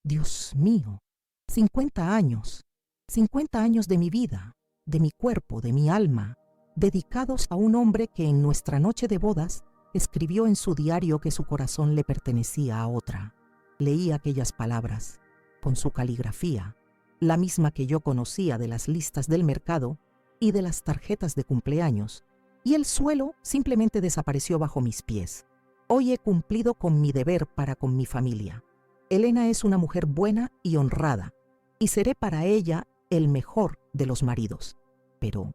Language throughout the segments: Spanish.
Dios mío, 50 años, 50 años de mi vida, de mi cuerpo, de mi alma, dedicados a un hombre que en nuestra noche de bodas escribió en su diario que su corazón le pertenecía a otra. Leí aquellas palabras, con su caligrafía, la misma que yo conocía de las listas del mercado y de las tarjetas de cumpleaños, y el suelo simplemente desapareció bajo mis pies. Hoy he cumplido con mi deber para con mi familia. Elena es una mujer buena y honrada, y seré para ella el mejor de los maridos. Pero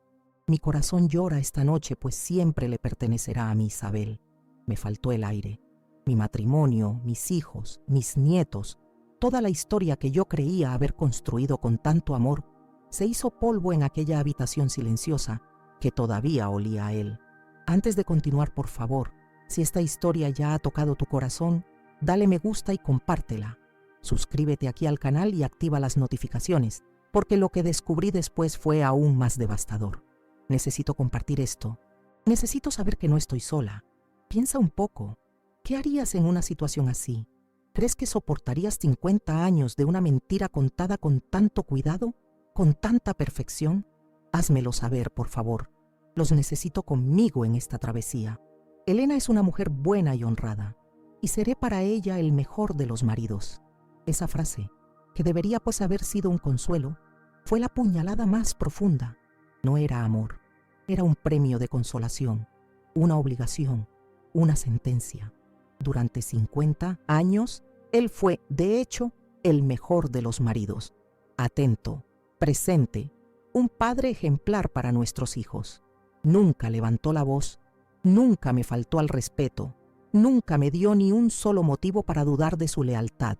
mi corazón llora esta noche, pues siempre le pertenecerá a mi Isabel. Me faltó el aire. Mi matrimonio, mis hijos, mis nietos, toda la historia que yo creía haber construido con tanto amor, se hizo polvo en aquella habitación silenciosa que todavía olía a él. Antes de continuar, por favor, si esta historia ya ha tocado tu corazón, dale me gusta y compártela. Suscríbete aquí al canal y activa las notificaciones, porque lo que descubrí después fue aún más devastador. Necesito compartir esto. Necesito saber que no estoy sola. Piensa un poco. ¿Qué harías en una situación así? ¿Crees que soportarías 50 años de una mentira contada con tanto cuidado, con tanta perfección? Házmelo saber, por favor. Los necesito conmigo en esta travesía. Elena es una mujer buena y honrada, y seré para ella el mejor de los maridos. Esa frase, que debería pues haber sido un consuelo, fue la puñalada más profunda. No era amor, era un premio de consolación, una obligación, una sentencia. Durante 50 años, él fue, de hecho, el mejor de los maridos. Atento, presente, un padre ejemplar para nuestros hijos. Nunca levantó la voz, nunca me faltó al respeto, nunca me dio ni un solo motivo para dudar de su lealtad.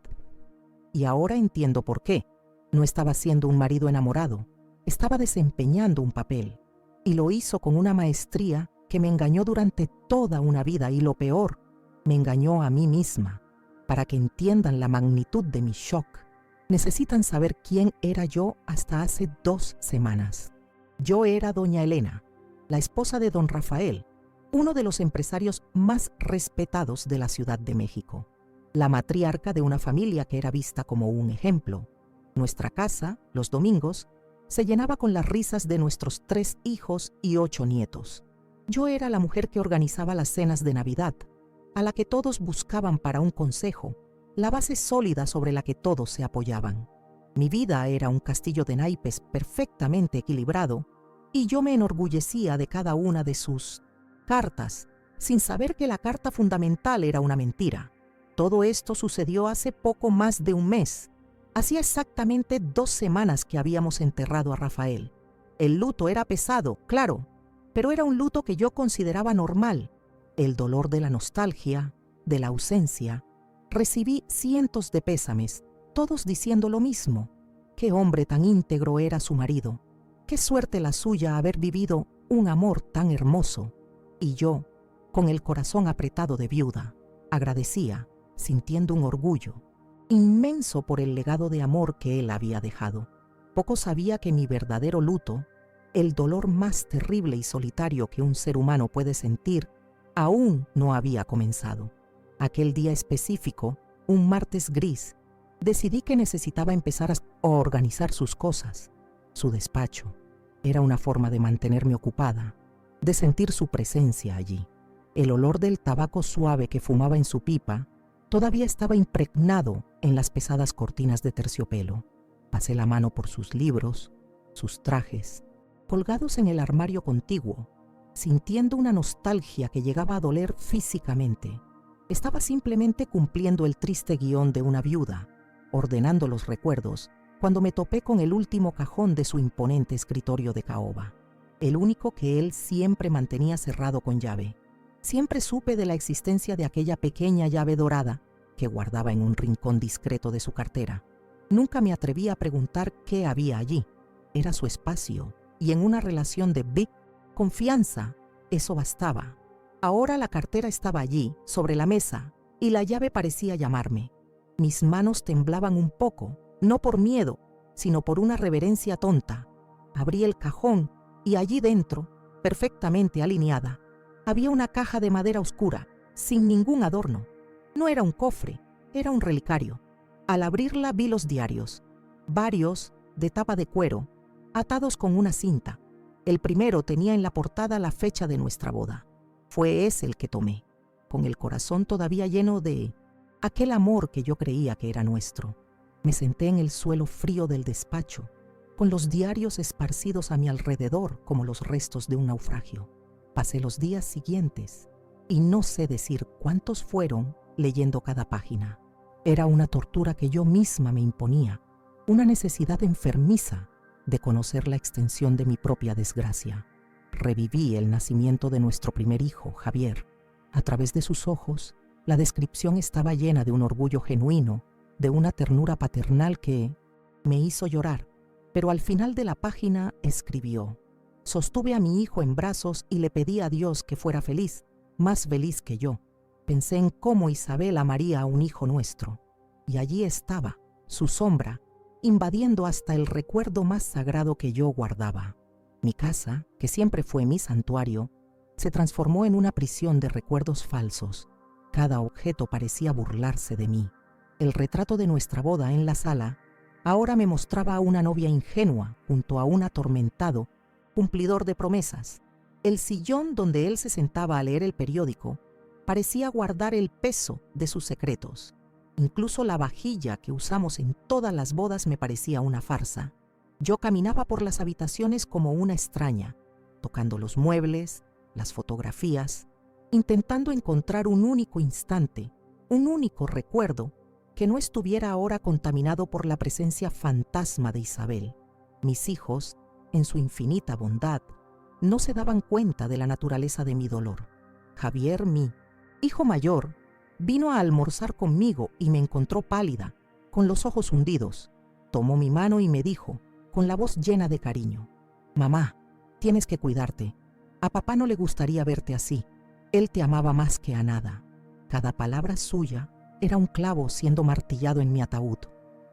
Y ahora entiendo por qué. No estaba siendo un marido enamorado, estaba desempeñando un papel, y lo hizo con una maestría que me engañó durante toda una vida, y lo peor, me engañó a mí misma. Para que entiendan la magnitud de mi shock, necesitan saber quién era yo hasta hace 2 semanas. Yo era doña Elena, la esposa de don Rafael, uno de los empresarios más respetados de la Ciudad de México, la matriarca de una familia que era vista como un ejemplo. Nuestra casa, los domingos, se llenaba con las risas de nuestros 3 hijos y 8 nietos. Yo era la mujer que organizaba las cenas de Navidad, a la que todos buscaban para un consejo, la base sólida sobre la que todos se apoyaban. Mi vida era un castillo de naipes perfectamente equilibrado, y yo me enorgullecía de cada una de sus cartas, sin saber que la carta fundamental era una mentira. Todo esto sucedió hace poco más de un mes. Hacía exactamente 2 semanas que habíamos enterrado a Rafael. El luto era pesado, claro, pero era un luto que yo consideraba normal. El dolor de la nostalgia, de la ausencia. Recibí cientos de pésames, todos diciendo lo mismo. Qué hombre tan íntegro era su marido. Qué suerte la suya haber vivido un amor tan hermoso. Y yo, con el corazón apretado de viuda, agradecía, sintiendo un orgullo inmenso por el legado de amor que él había dejado. Poco sabía que mi verdadero luto, el dolor más terrible y solitario que un ser humano puede sentir, aún no había comenzado. Aquel día específico, un martes gris, decidí que necesitaba empezar a organizar sus cosas. Su despacho era una forma de mantenerme ocupada, de sentir su presencia allí. El olor del tabaco suave que fumaba en su pipa todavía estaba impregnado en las pesadas cortinas de terciopelo. Pasé la mano por sus libros, sus trajes, colgados en el armario contiguo, sintiendo una nostalgia que llegaba a doler físicamente. Estaba simplemente cumpliendo el triste guión de una viuda, ordenando los recuerdos, cuando me topé con el último cajón de su imponente escritorio de caoba, el único que él siempre mantenía cerrado con llave. Siempre supe de la existencia de aquella pequeña llave dorada que guardaba en un rincón discreto de su cartera. Nunca me atreví a preguntar qué había allí. Era su espacio, y en una relación de big confianza, eso bastaba. Ahora la cartera estaba allí, sobre la mesa, y la llave parecía llamarme. Mis manos temblaban un poco, no por miedo, sino por una reverencia tonta. Abrí el cajón, y allí dentro, perfectamente alineada, había una caja de madera oscura, sin ningún adorno. No era un cofre, era un relicario. Al abrirla vi los diarios, varios de tapa de cuero, atados con una cinta. El primero tenía en la portada la fecha de nuestra boda. Fue ese el que tomé, con el corazón todavía lleno de aquel amor que yo creía que era nuestro. Me senté en el suelo frío del despacho, con los diarios esparcidos a mi alrededor como los restos de un naufragio. Pasé los días siguientes, y no sé decir cuántos fueron, leyendo cada página. Era una tortura que yo misma me imponía, una necesidad enfermiza de conocer la extensión de mi propia desgracia. Reviví el nacimiento de nuestro primer hijo, Javier. A través de sus ojos, la descripción estaba llena de un orgullo genuino, de una ternura paternal que me hizo llorar. Pero al final de la página escribió: sostuve a mi hijo en brazos y le pedí a Dios que fuera feliz, más feliz que yo. Pensé en cómo Isabel amaría a un hijo nuestro. Y allí estaba, su sombra, invadiendo hasta el recuerdo más sagrado que yo guardaba. Mi casa, que siempre fue mi santuario, se transformó en una prisión de recuerdos falsos. Cada objeto parecía burlarse de mí. El retrato de nuestra boda en la sala ahora me mostraba a una novia ingenua junto a un atormentado cumplidor de promesas. El sillón donde él se sentaba a leer el periódico parecía guardar el peso de sus secretos. Incluso la vajilla que usamos en todas las bodas me parecía una farsa. Yo caminaba por las habitaciones como una extraña, tocando los muebles, las fotografías, intentando encontrar un único instante, un único recuerdo que no estuviera ahora contaminado por la presencia fantasma de Isabel. Mis hijos, en su infinita bondad, no se daban cuenta de la naturaleza de mi dolor. Javier, mi hijo mayor, vino a almorzar conmigo y me encontró pálida, con los ojos hundidos. Tomó mi mano y me dijo, con la voz llena de cariño: mamá, tienes que cuidarte. A papá no le gustaría verte así. Él te amaba más que a nada. Cada palabra suya era un clavo siendo martillado en mi ataúd.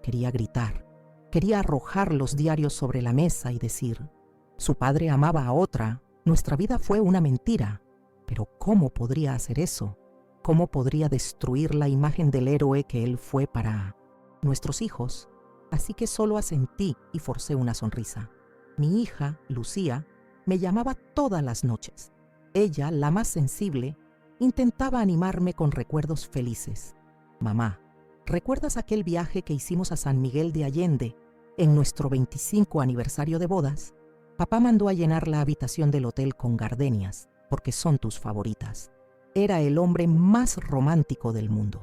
Quería gritar. Quería arrojar los diarios sobre la mesa y decir: su padre amaba a otra. Nuestra vida fue una mentira. Pero ¿cómo podría hacer eso? ¿Cómo podría destruir la imagen del héroe que él fue para nuestros hijos? Así que solo asentí y forcé una sonrisa. Mi hija, Lucía, me llamaba todas las noches. Ella, la más sensible, intentaba animarme con recuerdos felices. Mamá, ¿recuerdas aquel viaje que hicimos a San Miguel de Allende en nuestro 25 aniversario de bodas? Papá mandó a llenar la habitación del hotel con gardenias, porque son tus favoritas. Era el hombre más romántico del mundo.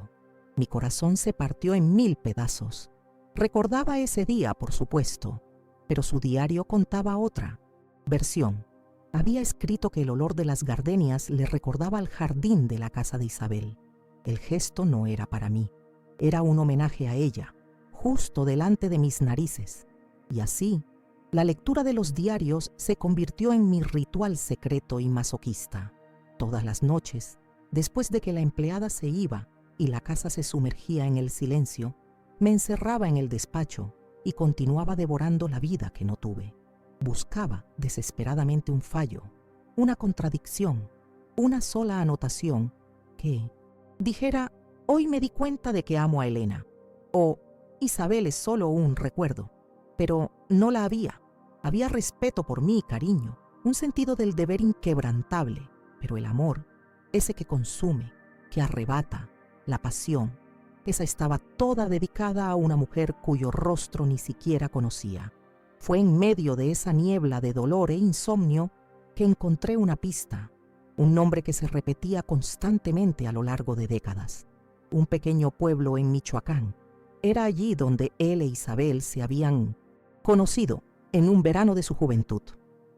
Mi corazón se partió en 1000 pedazos. Recordaba ese día, por supuesto, pero su diario contaba otra versión. Había escrito que el olor de las gardenias le recordaba al jardín de la casa de Isabel. El gesto no era para mí, era un homenaje a ella, justo delante de mis narices. Y así, la lectura de los diarios se convirtió en mi ritual secreto y masoquista. Todas las noches, después de que la empleada se iba y la casa se sumergía en el silencio, me encerraba en el despacho y continuaba devorando la vida que no tuve. Buscaba desesperadamente un fallo, una contradicción, una sola anotación que dijera: hoy me di cuenta de que amo a Elena, o Isabel es solo un recuerdo. Pero no la había. Había respeto por mí y cariño, un sentido del deber inquebrantable, pero el amor, ese que consume, que arrebata, la pasión, esa estaba toda dedicada a una mujer cuyo rostro ni siquiera conocía. Fue en medio de esa niebla de dolor e insomnio que encontré una pista, un nombre que se repetía constantemente a lo largo de décadas. Un pequeño pueblo en Michoacán. Era allí donde él e Isabel se habían conocido en un verano de su juventud.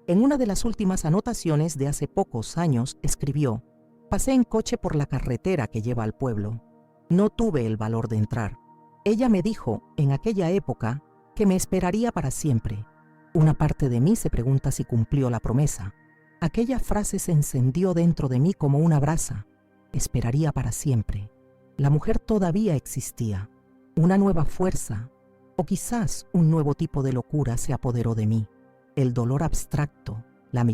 En una de las últimas anotaciones de hace pocos años escribió: pasé en coche por la carretera que lleva al pueblo. No tuve el valor de entrar. Ella me dijo, en aquella época, que me esperaría para siempre. Una parte de mí se pregunta si cumplió la promesa. Aquella frase se encendió dentro de mí como una brasa. Esperaría para siempre. La mujer todavía existía. Una nueva fuerza, o quizás un nuevo tipo de locura se apoderó de mí. El dolor abstracto, la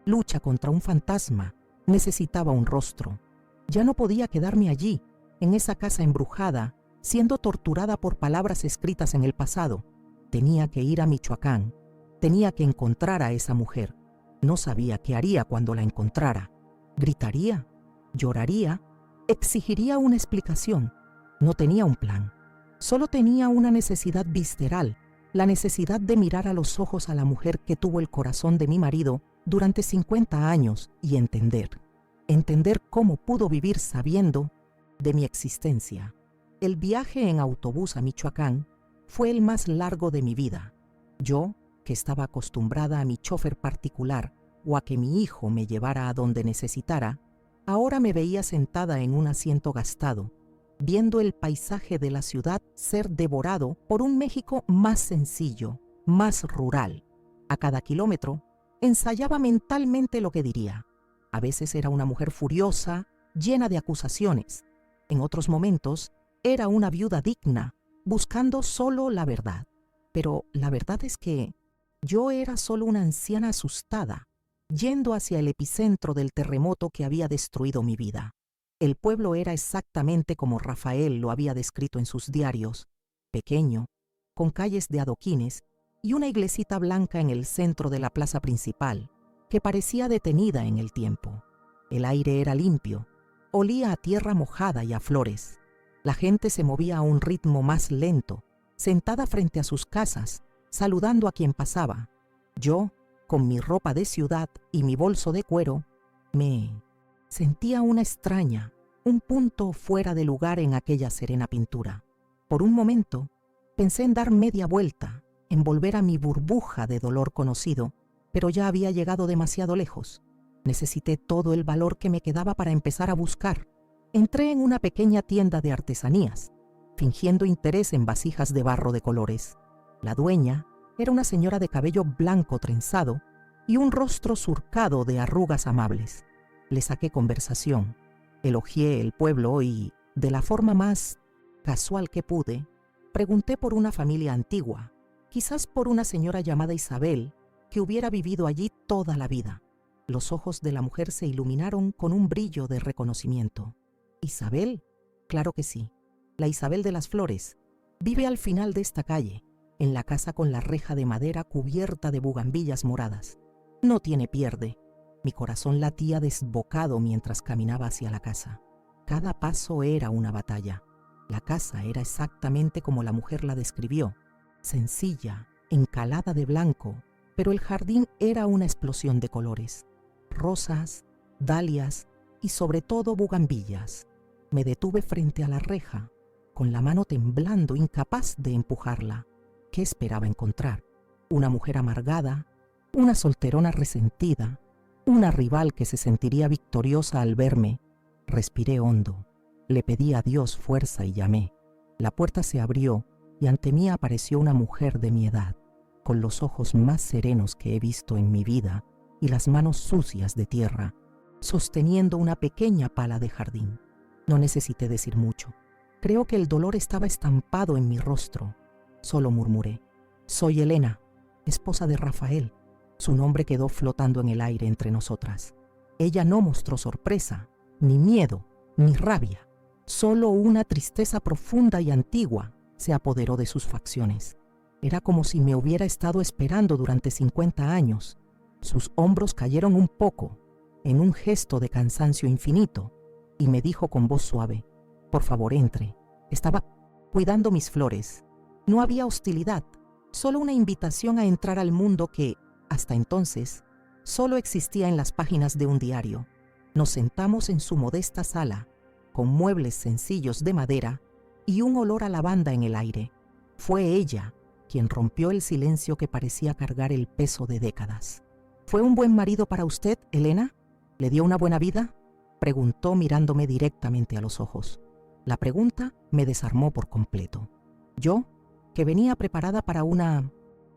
lucha contra un fantasma, necesitaba un rostro. Ya no podía quedarme allí, en esa casa embrujada, siendo torturada por palabras escritas en el pasado. Tenía que ir a Michoacán, tenía que encontrar a esa mujer. No sabía qué haría cuando la encontrara. ¿Gritaría? ¿Lloraría? ¿Exigiría una explicación? No tenía un plan. Solo tenía una necesidad visceral, la necesidad de mirar a los ojos a la mujer que tuvo el corazón de mi marido durante 50 años y entender cómo pudo vivir sabiendo de mi existencia. El viaje en autobús a Michoacán fue el más largo de mi vida. Yo, que estaba acostumbrada a mi chofer particular o a que mi hijo me llevara a donde necesitara, ahora me veía sentada en un asiento gastado, viendo el paisaje de la ciudad ser devorado por un México más sencillo, más rural. A cada kilómetro, ensayaba mentalmente lo que diría. A veces era una mujer furiosa, llena de acusaciones. En otros momentos, era una viuda digna, buscando solo la verdad. Pero la verdad es que yo era solo una anciana asustada, yendo hacia el epicentro del terremoto que había destruido mi vida. El pueblo era exactamente como Rafael lo había descrito en sus diarios, pequeño, con calles de adoquines y una iglesita blanca en el centro de la plaza principal, que parecía detenida en el tiempo. El aire era limpio, olía a tierra mojada y a flores. La gente se movía a un ritmo más lento, sentada frente a sus casas, saludando a quien pasaba. Yo, con mi ropa de ciudad y mi bolso de cuero, me sentía una extraña, un punto fuera de lugar en aquella serena pintura. Por un momento, pensé en dar media vuelta, en volver a mi burbuja de dolor conocido, pero ya había llegado demasiado lejos. Necesité todo el valor que me quedaba para empezar a buscar. Entré en una pequeña tienda de artesanías, fingiendo interés en vasijas de barro de colores. La dueña era una señora de cabello blanco trenzado y un rostro surcado de arrugas amables. Le saqué conversación, elogié el pueblo y, de la forma más casual que pude, pregunté por una familia antigua, quizás por una señora llamada Isabel, que hubiera vivido allí toda la vida. Los ojos de la mujer se iluminaron con un brillo de reconocimiento. ¿Isabel? Claro que sí. La Isabel de las Flores. Vive al final de esta calle, en la casa con la reja de madera cubierta de bugambillas moradas. No tiene pierde. Mi corazón latía desbocado mientras caminaba hacia la casa. Cada paso era una batalla. La casa era exactamente como la mujer la describió, sencilla, encalada de blanco, pero el jardín era una explosión de colores. Rosas, dalias y sobre todo bugambillas. Me detuve frente a la reja, con la mano temblando, incapaz de empujarla. ¿Qué esperaba encontrar? Una mujer amargada, una solterona resentida, una rival que se sentiría victoriosa al verme. Respiré hondo, le pedí a Dios fuerza y llamé. La puerta se abrió y ante mí apareció una mujer de mi edad, con los ojos más serenos que he visto en mi vida y las manos sucias de tierra, sosteniendo una pequeña pala de jardín. No necesité decir mucho. Creo que el dolor estaba estampado en mi rostro. Solo murmuré: soy Elena, esposa de Rafael. Su nombre quedó flotando en el aire entre nosotras. Ella no mostró sorpresa, ni miedo, ni rabia. Solo una tristeza profunda y antigua se apoderó de sus facciones. Era como si me hubiera estado esperando durante 50 años. Sus hombros cayeron un poco, en un gesto de cansancio infinito, y me dijo con voz suave: por favor, entre. Estaba cuidando mis flores. No había hostilidad, solo una invitación a entrar al mundo que, hasta entonces, solo existía en las páginas de un diario. Nos sentamos en su modesta sala, con muebles sencillos de madera y un olor a lavanda en el aire. Fue ella quien rompió el silencio que parecía cargar el peso de décadas. ¿Fue un buen marido para usted, Elena? ¿Le dio una buena vida?, preguntó mirándome directamente a los ojos. La pregunta me desarmó por completo. Yo, que venía preparada para una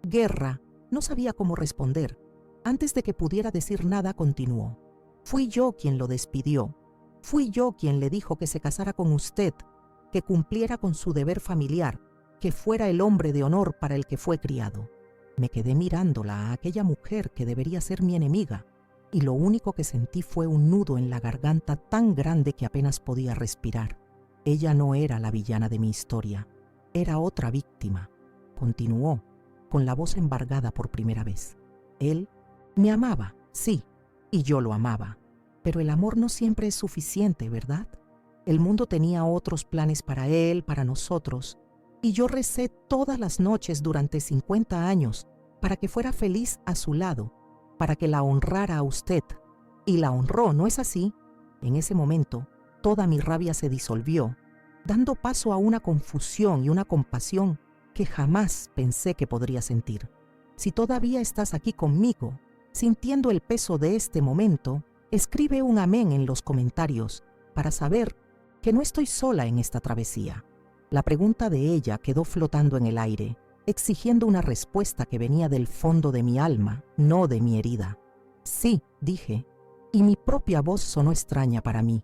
guerra, no sabía cómo responder. Antes de que pudiera decir nada, continuó: fui yo quien lo despidió. Fui yo quien le dijo que se casara con usted, que cumpliera con su deber familiar, que fuera el hombre de honor para el que fue criado. Me quedé mirándola, a aquella mujer que debería ser mi enemiga, y lo único que sentí fue un nudo en la garganta tan grande que apenas podía respirar. Ella no era la villana de mi historia, era otra víctima. Continuó, con la voz embargada por primera vez. Él me amaba, sí, y yo lo amaba. Pero el amor no siempre es suficiente, ¿verdad? El mundo tenía otros planes para él, para nosotros, y yo recé todas las noches durante 50 años para que fuera feliz a su lado, para que la honrara a usted. Y la honró, ¿no es así? En ese momento, toda mi rabia se disolvió, dando paso a una confusión y una compasión que jamás pensé que podría sentir. Si todavía estás aquí conmigo, sintiendo el peso de este momento, escribe un amén en los comentarios para saber que no estoy sola en esta travesía. La pregunta de ella quedó flotando en el aire, exigiendo una respuesta que venía del fondo de mi alma, no de mi herida. Sí, dije, y mi propia voz sonó extraña para mí,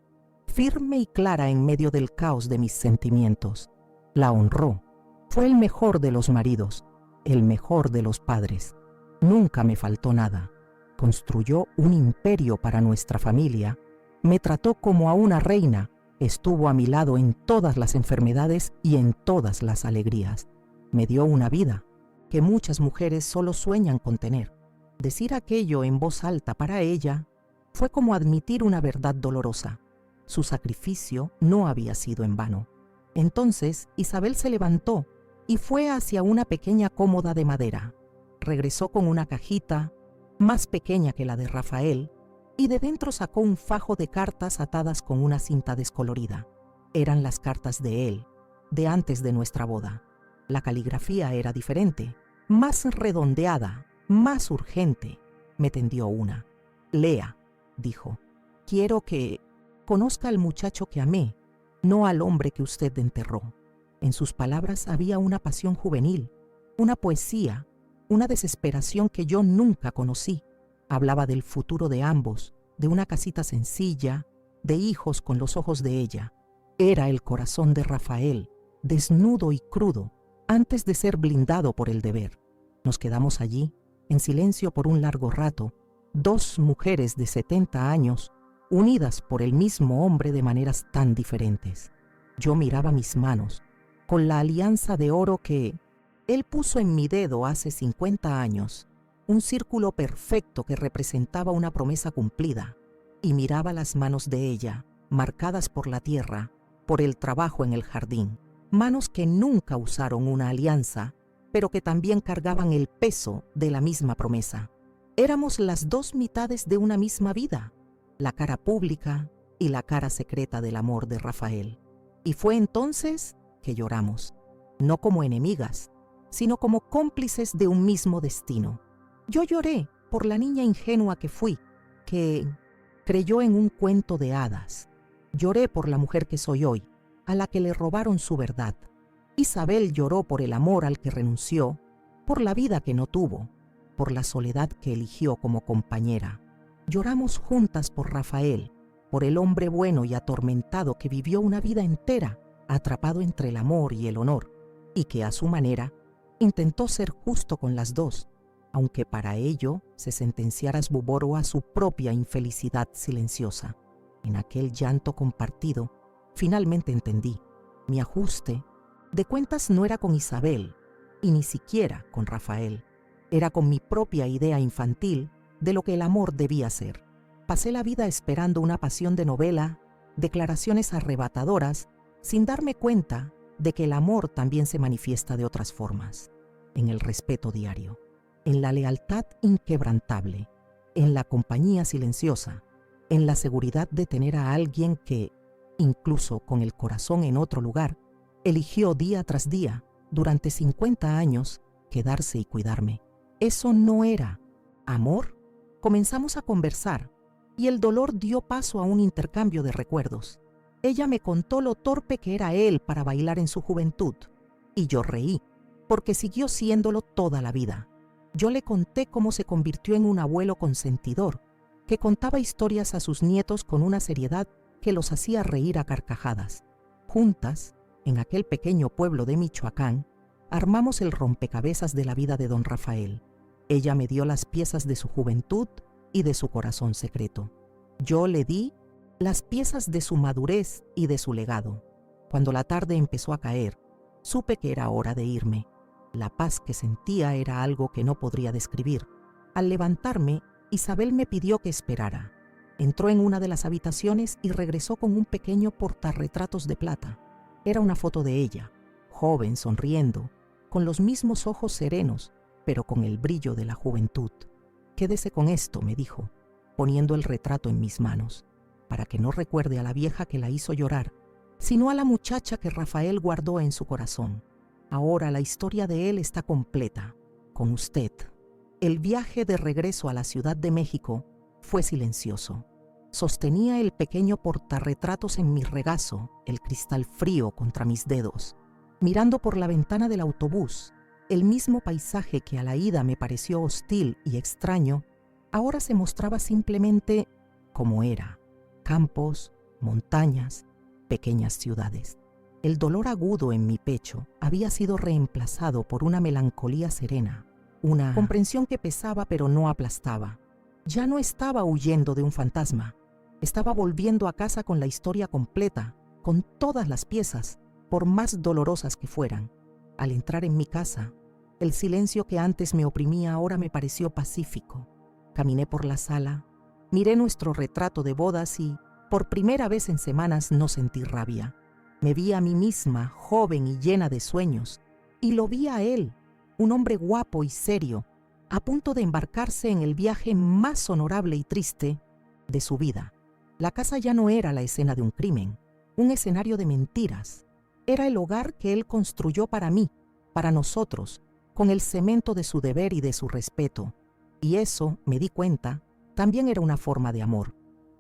firme y clara en medio del caos de mis sentimientos. La honró. Fue el mejor de los maridos, el mejor de los padres. Nunca me faltó nada. Construyó un imperio para nuestra familia. Me trató como a una reina. Estuvo a mi lado en todas las enfermedades y en todas las alegrías. Me dio una vida que muchas mujeres solo sueñan con tener. Decir aquello en voz alta para ella fue como admitir una verdad dolorosa. Su sacrificio no había sido en vano. Entonces Isabel se levantó y fue hacia una pequeña cómoda de madera. Regresó con una cajita más pequeña que la de Rafael y de dentro sacó un fajo de cartas atadas con una cinta descolorida. Eran las cartas de él, de antes de nuestra boda. La caligrafía era diferente, más redondeada, más urgente. Me tendió una. Lea, dijo. Quiero que conozca al muchacho que amé, no al hombre que usted enterró. En sus palabras había una pasión juvenil, una poesía, una desesperación que yo nunca conocí. Hablaba del futuro de ambos, de una casita sencilla, de hijos con los ojos de ella. Era el corazón de Rafael, desnudo y crudo, antes de ser blindado por el deber. Nos quedamos allí, en silencio por un largo rato, dos mujeres de 70 años, unidas por el mismo hombre de maneras tan diferentes. Yo miraba mis manos, con la alianza de oro que él puso en mi dedo hace 50 años, un círculo perfecto que representaba una promesa cumplida, y miraba las manos de ella, marcadas por la tierra, por el trabajo en el jardín, manos que nunca usaron una alianza, pero que también cargaban el peso de la misma promesa. Éramos las dos mitades de una misma vida, la cara pública y la cara secreta del amor de Rafael. Y fue entonces que lloramos, no como enemigas, sino como cómplices de un mismo destino. Yo lloré por la niña ingenua que fui, que creyó en un cuento de hadas. Lloré por la mujer que soy hoy, a la que le robaron su verdad. Isabel lloró por el amor al que renunció, por la vida que no tuvo, por la soledad que eligió como compañera. Lloramos juntas por Rafael, por el hombre bueno y atormentado que vivió una vida entera atrapado entre el amor y el honor, y que a su manera intentó ser justo con las dos, aunque para ello se sentenciara Sbuboro a su propia infelicidad silenciosa. En aquel llanto compartido, finalmente entendí, mi ajuste de cuentas no era con Isabel, y ni siquiera con Rafael, era con mi propia idea infantil de lo que el amor debía ser. Pasé la vida esperando una pasión de novela, declaraciones arrebatadoras, sin darme cuenta de que el amor también se manifiesta de otras formas, en el respeto diario, en la lealtad inquebrantable, en la compañía silenciosa, en la seguridad de tener a alguien que, incluso con el corazón en otro lugar, eligió día tras día, durante 50 años, quedarse y cuidarme. ¿Eso no era amor? Comenzamos a conversar, y el dolor dio paso a un intercambio de recuerdos. Ella me contó lo torpe que era él para bailar en su juventud, y yo reí, porque siguió siéndolo toda la vida. Yo le conté cómo se convirtió en un abuelo consentidor, que contaba historias a sus nietos con una seriedad que los hacía reír a carcajadas. Juntas, en aquel pequeño pueblo de Michoacán, armamos el rompecabezas de la vida de don Rafael. Ella me dio las piezas de su juventud y de su corazón secreto. Yo le di las piezas de su madurez y de su legado. Cuando la tarde empezó a caer, supe que era hora de irme. La paz que sentía era algo que no podría describir. Al levantarme, Isabel me pidió que esperara. Entró en una de las habitaciones y regresó con un pequeño portarretratos de plata. Era una foto de ella, joven, sonriendo, con los mismos ojos serenos, pero con el brillo de la juventud. «Quédese con esto», me dijo, poniendo el retrato en mis manos, para que no recuerde a la vieja que la hizo llorar, sino a la muchacha que Rafael guardó en su corazón. Ahora la historia de él está completa, con usted. El viaje de regreso a la Ciudad de México fue silencioso. Sostenía el pequeño portarretratos en mi regazo, el cristal frío contra mis dedos. Mirando por la ventana del autobús, el mismo paisaje que a la ida me pareció hostil y extraño, ahora se mostraba simplemente como era: campos, montañas, pequeñas ciudades. El dolor agudo en mi pecho había sido reemplazado por una melancolía serena, una comprensión que pesaba pero no aplastaba. Ya no estaba huyendo de un fantasma, estaba volviendo a casa con la historia completa, con todas las piezas, por más dolorosas que fueran. Al entrar en mi casa, el silencio que antes me oprimía ahora me pareció pacífico. Caminé por la sala, miré nuestro retrato de bodas y, por primera vez en semanas, no sentí rabia. Me vi a mí misma, joven y llena de sueños, y lo vi a él, un hombre guapo y serio, a punto de embarcarse en el viaje más honorable y triste de su vida. La casa ya no era la escena de un crimen, un escenario de mentiras. Era el hogar que él construyó para mí, para nosotros, con el cemento de su deber y de su respeto. Y eso, me di cuenta, también era una forma de amor.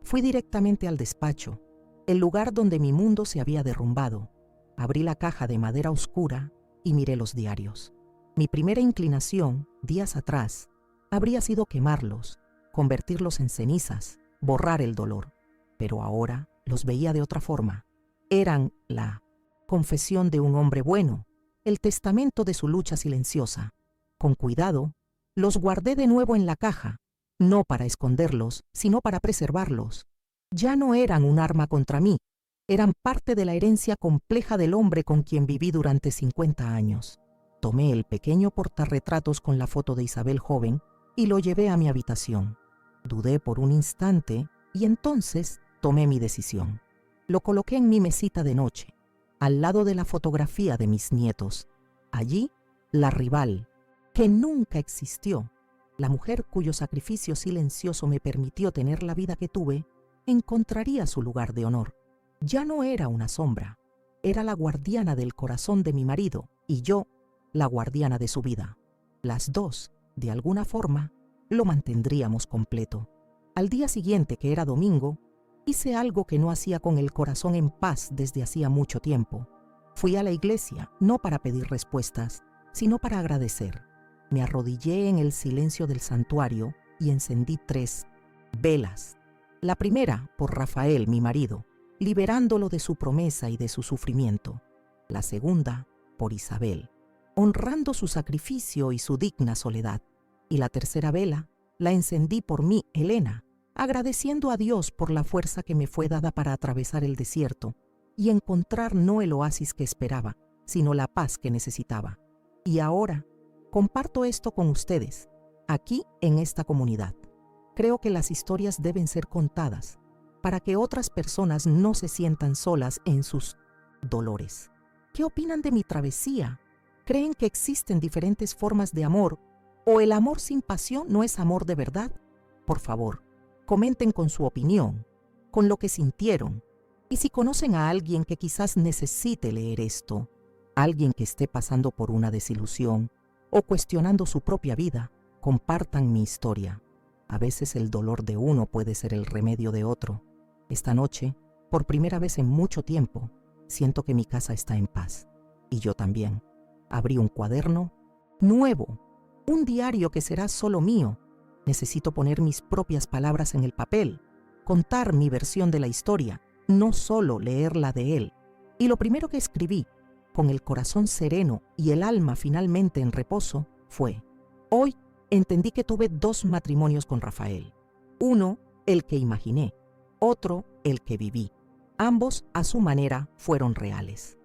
Fui directamente al despacho, el lugar donde mi mundo se había derrumbado. Abrí la caja de madera oscura y miré los diarios. Mi primera inclinación, días atrás, habría sido quemarlos, convertirlos en cenizas, borrar el dolor. Pero ahora los veía de otra forma. Eran la confesión de un hombre bueno, el testamento de su lucha silenciosa. Con cuidado, los guardé de nuevo en la caja, no para esconderlos, sino para preservarlos. Ya no eran un arma contra mí, eran parte de la herencia compleja del hombre con quien viví durante 50 años. Tomé el pequeño portarretratos con la foto de Isabel joven y lo llevé a mi habitación. Dudé por un instante y entonces tomé mi decisión. Lo coloqué en mi mesita de noche, al lado de la fotografía de mis nietos. Allí, la rival, que nunca existió, la mujer cuyo sacrificio silencioso me permitió tener la vida que tuve, encontraría su lugar de honor. Ya no era una sombra, era la guardiana del corazón de mi marido y yo, la guardiana de su vida. Las dos, de alguna forma, lo mantendríamos completo. Al día siguiente, que era domingo, hice algo que no hacía con el corazón en paz desde hacía mucho tiempo. Fui a la iglesia, no para pedir respuestas, sino para agradecer. Me arrodillé en el silencio del santuario y encendí 3 velas. La primera por Rafael, mi marido, liberándolo de su promesa y de su sufrimiento. La segunda por Isabel, honrando su sacrificio y su digna soledad. Y la tercera vela la encendí por mí, Elena, agradeciendo a Dios por la fuerza que me fue dada para atravesar el desierto y encontrar no el oasis que esperaba, sino la paz que necesitaba. Y ahora comparto esto con ustedes, aquí en esta comunidad. Creo que las historias deben ser contadas para que otras personas no se sientan solas en sus dolores. ¿Qué opinan de mi travesía? ¿Creen que existen diferentes formas de amor o el amor sin pasión no es amor de verdad? Por favor, comenten con su opinión, con lo que sintieron. Y si conocen a alguien que quizás necesite leer esto, alguien que esté pasando por una desilusión o cuestionando su propia vida, compartan mi historia. A veces el dolor de uno puede ser el remedio de otro. Esta noche, por primera vez en mucho tiempo, siento que mi casa está en paz. Y yo también. Abrí un cuaderno nuevo, un diario que será solo mío. Necesito poner mis propias palabras en el papel, contar mi versión de la historia, no solo leerla de él. Y lo primero que escribí, con el corazón sereno y el alma finalmente en reposo, fue: hoy entendí que tuve 2 matrimonios con Rafael. Uno, el que imaginé, otro, el que viví. Ambos, a su manera, fueron reales.